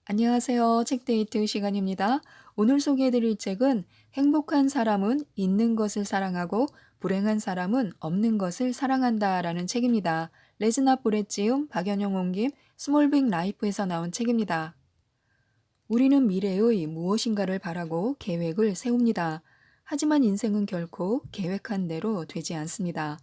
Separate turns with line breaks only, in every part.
안녕하세요. 책데이트 시간입니다. 오늘 소개해드릴 책은 행복한 사람은 있는 것을 사랑하고 불행한 사람은 없는 것을 사랑한다 라는 책입니다. 레즈나 보레지움, 박연영 옮김, 스몰빅 라이프에서 나온 책입니다. 우리는 미래의 무엇인가를 바라고 계획을 세웁니다. 하지만 인생은 결코 계획한 대로 되지 않습니다.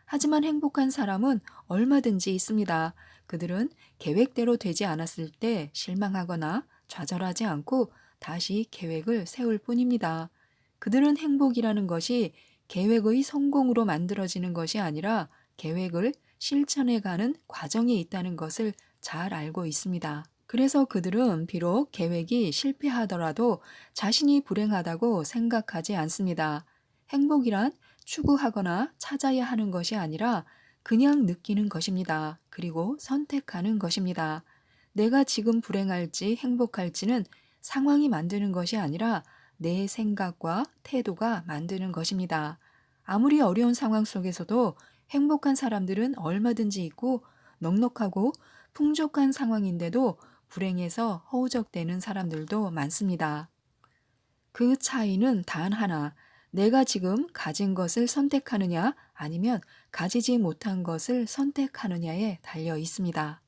하지만 행복한 사람은 얼마든지 있습니다. 그들은 계획대로 되지 않았을 때 실망하거나 좌절하지 않고 다시 계획을 세울 뿐입니다. 그들은 행복이라는 것이 계획의 성공으로 만들어지는 것이 아니라 계획을 실천해가는 과정에 있다는 것을 잘 알고 있습니다. 그래서 그들은 비록 계획이 실패하더라도 자신이 불행하다고 생각하지 않습니다. 행복이란 추구하거나 찾아야 하는 것이 아니라 그냥 느끼는 것입니다. 그리고 선택하는 것입니다. 내가 지금 불행할지 행복할지는 상황이 만드는 것이 아니라 내 생각과 태도가 만드는 것입니다. 아무리 어려운 상황 속에서도 행복한 사람들은 얼마든지 있고 넉넉하고 풍족한 상황인데도 불행해서 허우적대는 사람들도 많습니다. 그 차이는 단 하나, 내가 지금 가진 것을 선택하느냐 아니면 가지지 못한 것을 선택하느냐에 달려 있습니다.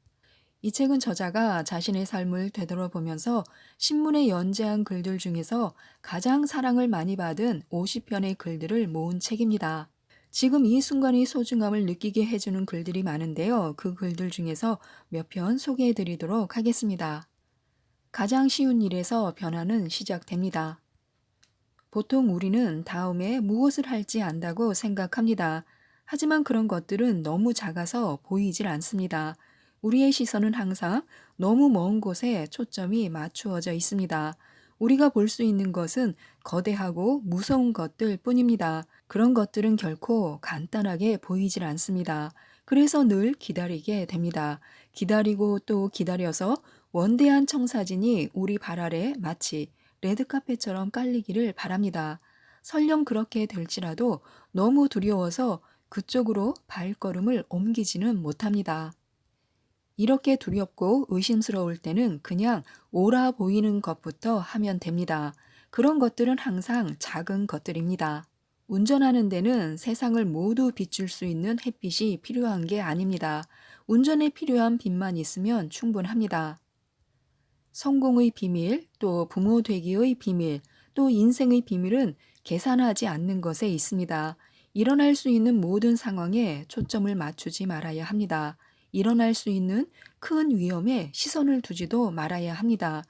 이 책은 저자가 자신의 삶을 되돌아보면서 신문에 연재한 글들 중에서 가장 사랑을 많이 받은 50편의 글들을 모은 책입니다. 지금 이 순간의 소중함을 느끼게 해주는 글들이 많은데요. 그 글들 중에서 몇 편 소개해 드리도록 하겠습니다. 가장 쉬운 일에서 변화는 시작됩니다. 보통 우리는 다음에 무엇을 할지 안다고 생각합니다. 하지만 그런 것들은 너무 작아서 보이질 않습니다. 우리의 시선은 항상 너무 먼 곳에 초점이 맞추어져 있습니다. 우리가 볼 수 있는 것은 거대하고 무서운 것들 뿐입니다. 그런 것들은 결코 간단하게 보이질 않습니다. 그래서 늘 기다리게 됩니다. 기다리고 또 기다려서 원대한 청사진이 우리 발 아래 마치 레드카펫처럼 깔리기를 바랍니다. 설령 그렇게 될지라도 너무 두려워서 그쪽으로 발걸음을 옮기지는 못합니다. 이렇게 두렵고 의심스러울 때는 그냥 옳아 보이는 것부터 하면 됩니다. 그런 것들은 항상 작은 것들입니다. 운전하는 데는 세상을 모두 비출 수 있는 햇빛이 필요한 게 아닙니다. 운전에 필요한 빛만 있으면 충분합니다. 성공의 비밀, 또 부모 되기의 비밀, 또 인생의 비밀은 계산하지 않는 것에 있습니다. 일어날 수 있는 모든 상황에 초점을 맞추지 말아야 합니다. 일어날 수 있는 큰 위험에 시선을 두지도 말아야 합니다.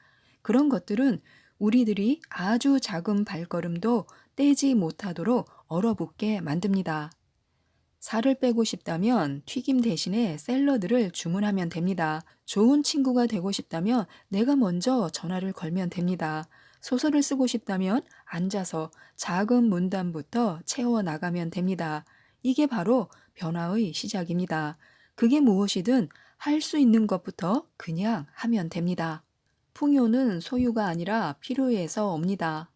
그런 것들은 우리들이 아주 작은 발걸음도 떼지 못하도록 얼어붙게 만듭니다. 살을 빼고 싶다면 튀김 대신에 샐러드를 주문하면 됩니다. 좋은 친구가 되고 싶다면 내가 먼저 전화를 걸면 됩니다. 소설을 쓰고 싶다면 앉아서 작은 문단부터 채워나가면 됩니다. 이게 바로 변화의 시작입니다. 그게 무엇이든 할 수 있는 것부터 그냥 하면 됩니다. 풍요는 소유가 아니라 필요해서 옵니다.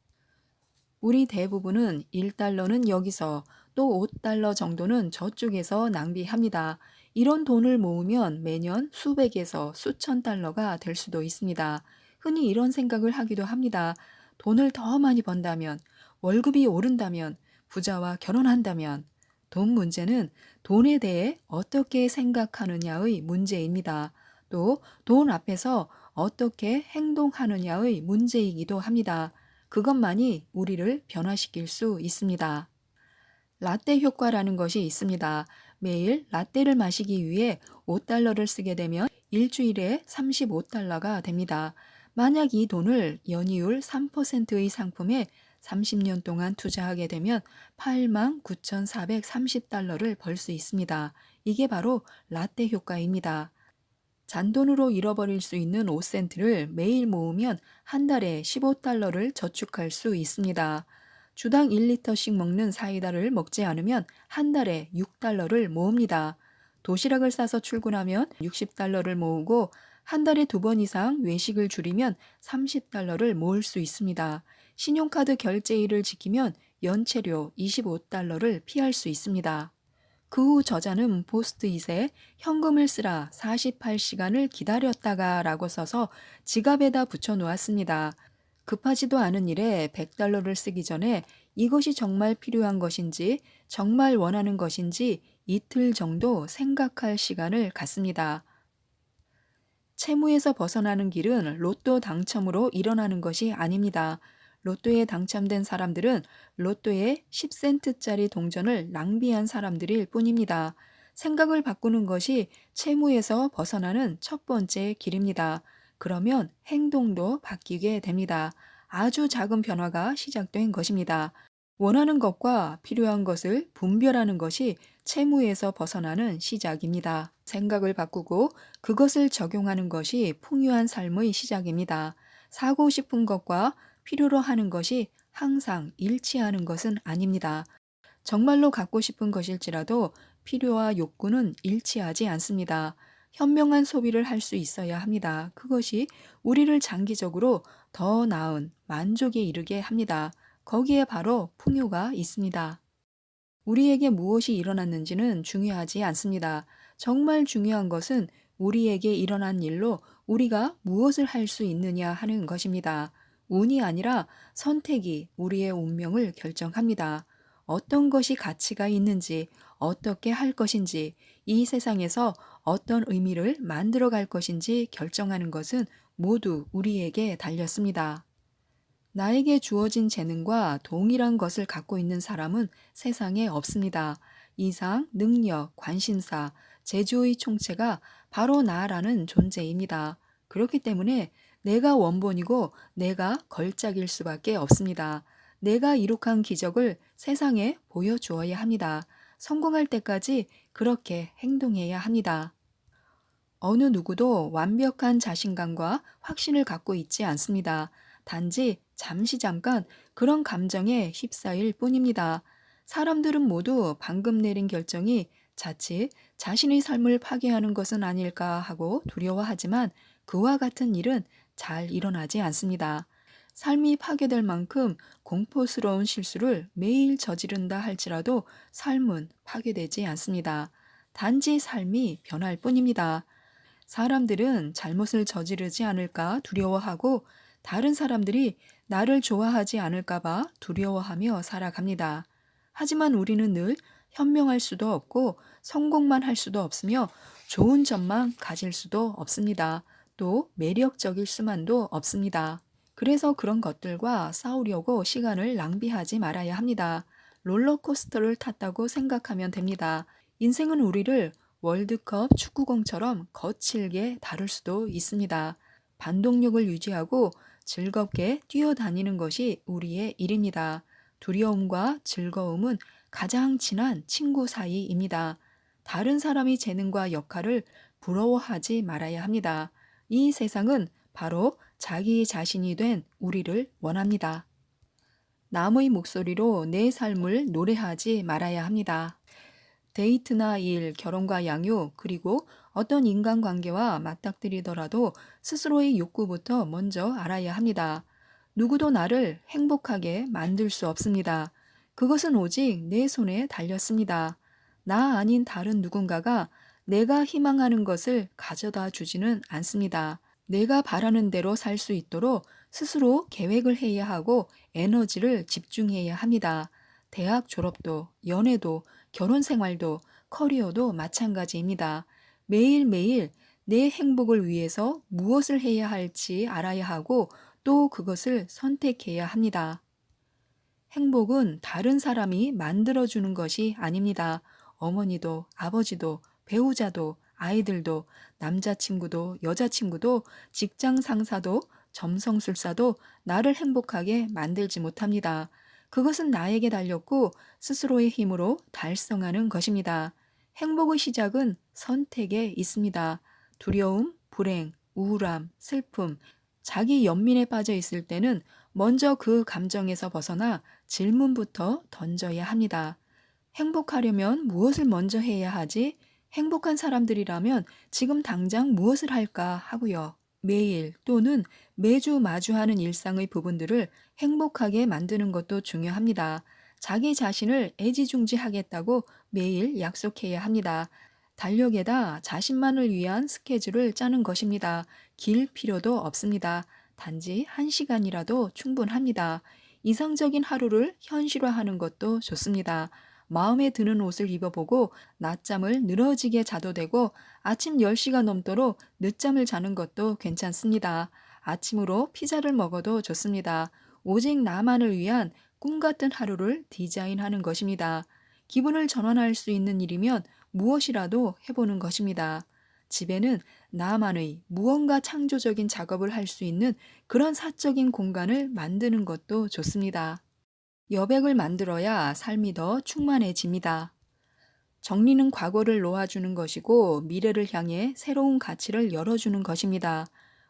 우리 대부분은 1달러는 여기서 또 5달러 정도는 저쪽에서 낭비합니다. 이런 돈을 모으면 매년 수백에서 수천 달러가 될 수도 있습니다. 흔히 이런 생각을 하기도 합니다. 돈을 더 많이 번다면, 월급이 오른다면, 부자와 결혼한다면, 돈 문제는 돈에 대해 어떻게 생각하느냐의 문제입니다. 또 돈 앞에서 어떻게 행동하느냐의 문제이기도 합니다. 그것만이 우리를 변화시킬 수 있습니다. 라떼 효과라는 것이 있습니다. 매일 라떼를 마시기 위해 5달러를 쓰게 되면 일주일에 35달러가 됩니다. 만약 이 돈을 연이율 3%의 상품에 30년 동안 투자하게 되면 89,430달러를 벌 수 있습니다. 이게 바로 라떼 효과입니다. 잔돈으로 잃어버릴 수 있는 5센트를 매일 모으면 한 달에 15달러를 저축할 수 있습니다. 주당 1리터씩 먹는 사이다를 먹지 않으면 한 달에 6달러를 모읍니다. 도시락을 싸서 출근하면 60달러를 모으고 한 달에 2번 이상 외식을 줄이면 30달러를 모을 수 있습니다. 신용카드 결제일을 지키면 연체료 25달러를 피할 수 있습니다. 그 후 저자는 포스트잇에 현금을 쓰라 48시간을 기다렸다가 라고 써서 지갑에다 붙여 놓았습니다. 급하지도 않은 일에 100달러를 쓰기 전에 이것이 정말 필요한 것인지, 정말 원하는 것인지 이틀 정도 생각할 시간을 갖습니다. 채무에서 벗어나는 길은 로또 당첨으로 일어나는 것이 아닙니다. 로또에 당첨된 사람들은 로또의 10센트짜리 동전을 낭비한 사람들일 뿐입니다. 생각을 바꾸는 것이 채무에서 벗어나는 첫 번째 길입니다. 그러면 행동도 바뀌게 됩니다. 아주 작은 변화가 시작된 것입니다. 원하는 것과 필요한 것을 분별하는 것이 채무에서 벗어나는 시작입니다. 생각을 바꾸고 그것을 적용하는 것이 풍요한 삶의 시작입니다. 사고 싶은 것과 필요로 하는 것이 항상 일치하는 것은 아닙니다. 정말로 갖고 싶은 것일지라도 필요와 욕구는 일치하지 않습니다. 현명한 소비를 할 수 있어야 합니다. 그것이 우리를 장기적으로 더 나은 만족에 이르게 합니다. 거기에 바로 풍요가 있습니다. 우리에게 무엇이 일어났는지는 중요하지 않습니다. 정말 중요한 것은 우리에게 일어난 일로 우리가 무엇을 할 수 있느냐 하는 것입니다. 운이 아니라 선택이 우리의 운명을 결정합니다. 어떤 것이 가치가 있는지, 어떻게 할 것인지, 이 세상에서 어떤 의미를 만들어 갈 것인지 결정하는 것은 모두 우리에게 달렸습니다. 나에게 주어진 재능과 동일한 것을 갖고 있는 사람은 세상에 없습니다. 이상, 능력, 관심사, 재주의 총체가 바로 나라는 존재입니다. 그렇기 때문에 내가 원본이고 내가 걸작일 수밖에 없습니다. 내가 이룩한 기적을 세상에 보여주어야 합니다. 성공할 때까지 그렇게 행동해야 합니다. 어느 누구도 완벽한 자신감과 확신을 갖고 있지 않습니다. 단지 잠깐 그런 감정에 휩싸일 뿐입니다. 사람들은 모두 방금 내린 결정이 자칫 자신의 삶을 파괴하는 것은 아닐까 하고 두려워하지만 그와 같은 일은 잘 일어나지 않습니다. 삶이 파괴될 만큼 공포스러운 실수를 매일 저지른다 할지라도 삶은 파괴되지 않습니다. 단지 삶이 변할 뿐입니다. 사람들은 잘못을 저지르지 않을까 두려워하고 다른 사람들이 나를 좋아하지 않을까봐 두려워하며 살아갑니다. 하지만 우리는 늘 현명할 수도 없고 성공만 할 수도 없으며 좋은 점만 가질 수도 없습니다. 또 매력적일 수만도 없습니다. 그래서 그런 것들과 싸우려고 시간을 낭비하지 말아야 합니다. 롤러코스터를 탔다고 생각하면 됩니다. 인생은 우리를 월드컵 축구공처럼 거칠게 다룰 수도 있습니다. 반동력을 유지하고 즐겁게 뛰어다니는 것이 우리의 일입니다. 두려움과 즐거움은 가장 친한 친구 사이입니다. 다른 사람의 재능과 역할을 부러워하지 말아야 합니다. 이 세상은 바로 자기 자신이 된 우리를 원합니다. 남의 목소리로 내 삶을 노래하지 말아야 합니다. 데이트나 일, 결혼과 양육, 그리고 어떤 인간관계와 맞닥뜨리더라도 스스로의 욕구부터 먼저 알아야 합니다. 누구도 나를 행복하게 만들 수 없습니다. 그것은 오직 내 손에 달렸습니다. 나 아닌 다른 누군가가 내가 희망하는 것을 가져다 주지는 않습니다. 내가 바라는 대로 살 수 있도록 스스로 계획을 해야 하고 에너지를 집중해야 합니다. 대학 졸업도, 연애도, 결혼 생활도, 커리어도 마찬가지입니다. 매일매일 내 행복을 위해서 무엇을 해야 할지 알아야 하고 또 그것을 선택해야 합니다. 행복은 다른 사람이 만들어주는 것이 아닙니다. 어머니도, 아버지도, 배우자도, 아이들도, 남자친구도, 여자친구도, 직장 상사도, 점성술사도 나를 행복하게 만들지 못합니다. 그것은 나에게 달렸고 스스로의 힘으로 달성하는 것입니다. 행복의 시작은 선택에 있습니다. 두려움, 불행, 우울함, 슬픔, 자기 연민에 빠져 있을 때는 먼저 그 감정에서 벗어나 질문부터 던져야 합니다. 행복하려면 무엇을 먼저 해야 하지? 행복한 사람들이라면 지금 당장 무엇을 할까 하고요. 매일 또는 매주 마주하는 일상의 부분들을 행복하게 만드는 것도 중요합니다. 자기 자신을 애지중지하겠다고 매일 약속해야 합니다. 달력에다 자신만을 위한 스케줄을 짜는 것입니다. 길 필요도 없습니다. 단지 1시간이라도 충분합니다. 이상적인 하루를 현실화하는 것도 좋습니다. 마음에 드는 옷을 입어보고 낮잠을 늘어지게 자도 되고 아침 10시가 넘도록 늦잠을 자는 것도 괜찮습니다. 아침으로 피자를 먹어도 좋습니다. 오직 나만을 위한 꿈 같은 하루를 디자인하는 것입니다. 기분을 전환할 수 있는 일이면 무엇이라도 해보는 것입니다. 집에는 나만의 무언가 창조적인 작업을 할 수 있는 그런 사적인 공간을 만드는 것도 좋습니다. 여백을 만들어야 삶이 더 충만해집니다. 정리는 과거를 놓아주는 것이고 미래를 향해 새로운 가치를 열어주는 것입니다.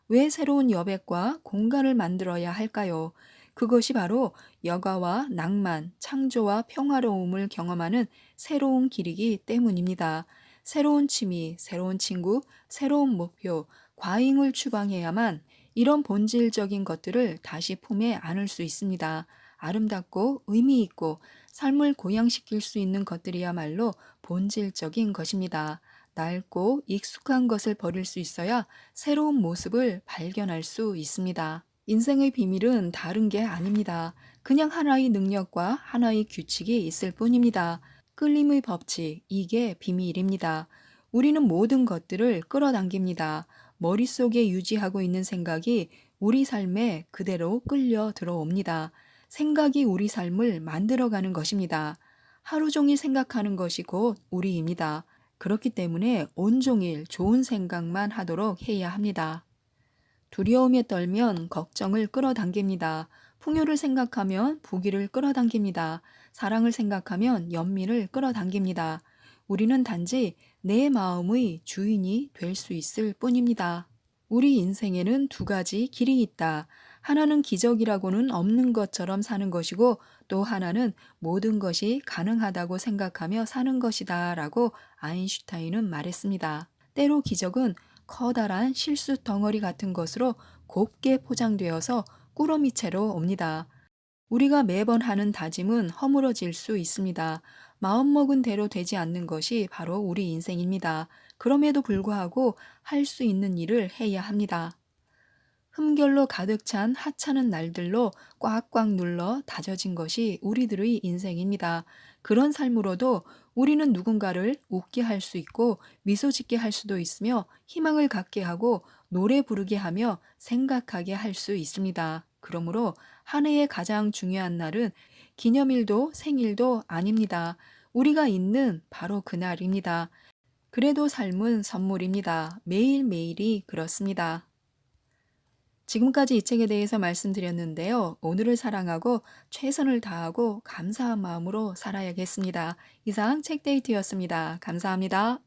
왜 새로운 여백과 공간을 만들어야 할까요? 그것이 바로 여가와 낭만, 창조와 평화로움을 경험하는 새로운 길이기 때문입니다. 새로운 취미, 새로운 친구, 새로운 목표, 과잉을 추방해야만 이런 본질적인 것들을 다시 품에 안을 수 있습니다. 아름답고 의미 있고 삶을 고양시킬 수 있는 것들이야말로 본질적인 것입니다. 낡고 익숙한 것을 버릴 수 있어야 새로운 모습을 발견할 수 있습니다. 인생의 비밀은 다른 게 아닙니다. 그냥 하나의 능력과 하나의 규칙이 있을 뿐입니다. 끌림의 법칙, 이게 비밀입니다. 우리는 모든 것들을 끌어당깁니다. 머릿속에 유지하고 있는 생각이 우리 삶에 그대로 끌려 들어옵니다. 생각이 우리 삶을 만들어가는 것입니다. 하루 종일 생각하는 것이 곧 우리입니다. 그렇기 때문에 온종일 좋은 생각만 하도록 해야 합니다. 두려움에 떨면 걱정을 끌어당깁니다. 풍요를 생각하면 부귀를 끌어당깁니다. 사랑을 생각하면 연민을 끌어당깁니다. 우리는 단지 내 마음의 주인이 될 수 있을 뿐입니다. 우리 인생에는 두 가지 길이 있다. 하나는 기적이라고는 없는 것처럼 사는 것이고 또 하나는 모든 것이 가능하다고 생각하며 사는 것이다 라고 아인슈타인은 말했습니다. 때로 기적은 커다란 실수 덩어리 같은 것으로 곱게 포장되어서 꾸러미 채로 옵니다. 우리가 매번 하는 다짐은 허물어질 수 있습니다. 마음먹은 대로 되지 않는 것이 바로 우리 인생입니다. 그럼에도 불구하고 할 수 있는 일을 해야 합니다. 흠결로 가득 찬 하찮은 날들로 꽉꽉 눌러 다져진 것이 우리들의 인생입니다. 그런 삶으로도 우리는 누군가를 웃게 할 수 있고 미소 짓게 할 수도 있으며 희망을 갖게 하고 노래 부르게 하며 생각하게 할 수 있습니다. 그러므로 한 해의 가장 중요한 날은 기념일도 생일도 아닙니다. 우리가 있는 바로 그날입니다. 그래도 삶은 선물입니다. 매일매일이 그렇습니다. 지금까지 이 책에 대해서 말씀드렸는데요. 오늘을 사랑하고 최선을 다하고 감사한 마음으로 살아야겠습니다. 이상 책데이트였습니다. 감사합니다.